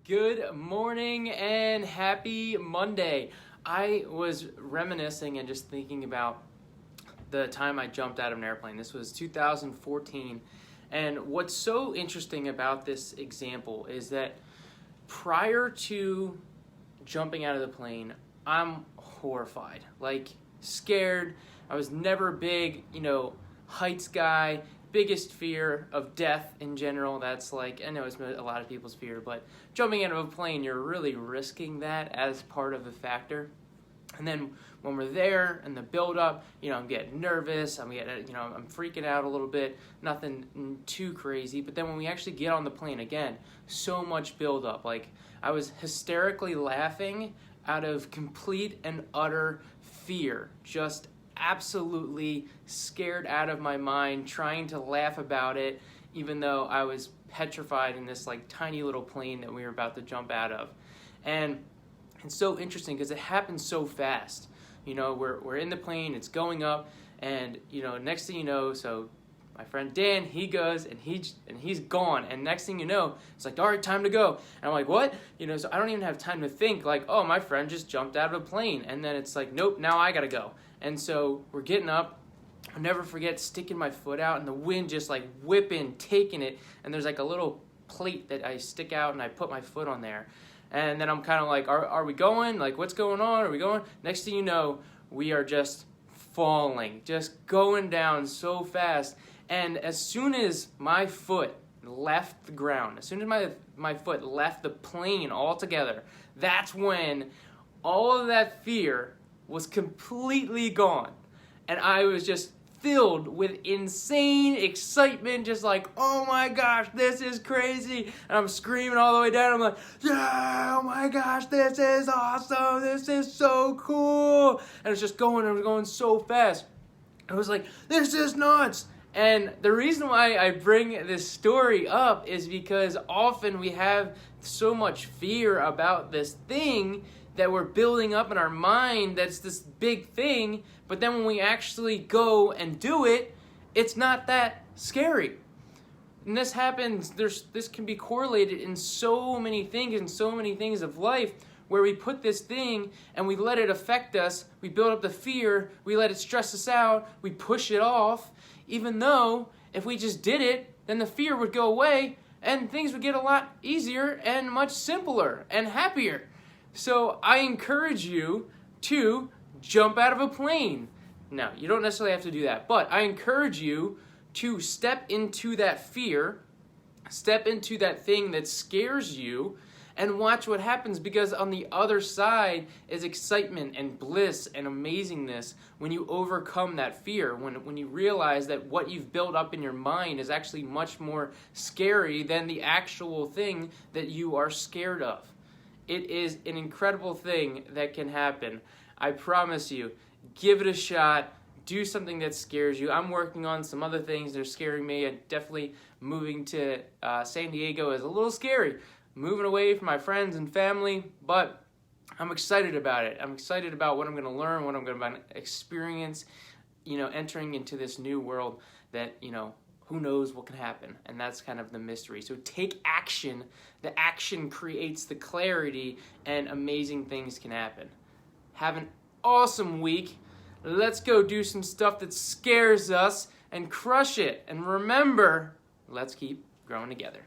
Good morning and happy Monday. I was reminiscing and just thinking about the time I jumped out of an airplane. This was 2014. And what's so interesting about this example is that prior to jumping out of the plane, I'm horrified, like scared. I was never a big, heights guy. Biggest fear of death in general. That's like, I know it's a lot of people's fear, but jumping out of a plane, you're really risking that as part of the factor. And then when we're there and the build up, I'm getting nervous, I'm freaking out a little bit, nothing too crazy. But then when we actually get on the plane, again, so much build up. Like, I was hysterically laughing out of complete and utter fear, just absolutely scared out of my mind, trying to laugh about it, even though I was petrified in this like tiny little plane that we were about to jump out of. And it's so interesting because it happened so fast. We're in the plane, it's going up, and next thing you know, so my friend Dan, he goes and he's gone, and next thing you know, it's like, all right, time to go. And I'm like, what? So I don't even have time to think like, oh, my friend just jumped out of a plane, and then it's like, nope, now I gotta go. And so we're getting up. I'll never forget sticking my foot out and the wind just like whipping, taking it. And there's like a little plate that I stick out and I put my foot on there. And then I'm kind of like, are we going? Like, what's going on? Are we going? Next thing you know, we are just falling, just going down so fast. And as soon as my foot left the ground, as soon as my foot left the plane altogether, that's when all of that fear was completely gone. And I was just filled with insane excitement, just like, oh my gosh, this is crazy. And I'm screaming all the way down. I'm like, yeah, oh my gosh, this is awesome. This is so cool. And it's just going so fast. I was like, this is nuts. And the reason why I bring this story up is because often we have so much fear about this thing that we're building up in our mind that's this big thing, but then when we actually go and do it, it's not that scary. And this happens, this can be correlated in so many things of life, where we put this thing and we let it affect us, we build up the fear, we let it stress us out, we push it off, even though if we just did it, then the fear would go away and things would get a lot easier and much simpler and happier. So I encourage you to jump out of a plane. Now, you don't necessarily have to do that, but I encourage you to step into that fear, step into that thing that scares you, and watch what happens, because on the other side is excitement and bliss and amazingness when you overcome that fear, when you realize that what you've built up in your mind is actually much more scary than the actual thing that you are scared of. It is an incredible thing that can happen. I promise you, give it a shot. Do something that scares you. I'm working on some other things that are scaring me, and definitely moving to San Diego is a little scary. Moving away from my friends and family, but I'm excited about it. I'm excited about what I'm going to learn, what I'm going to experience, entering into this new world that, who knows what can happen, and that's kind of the mystery. So take action. The action creates the clarity, and amazing things can happen. Have an awesome week. Let's go do some stuff that scares us and crush it. And remember, let's keep growing together.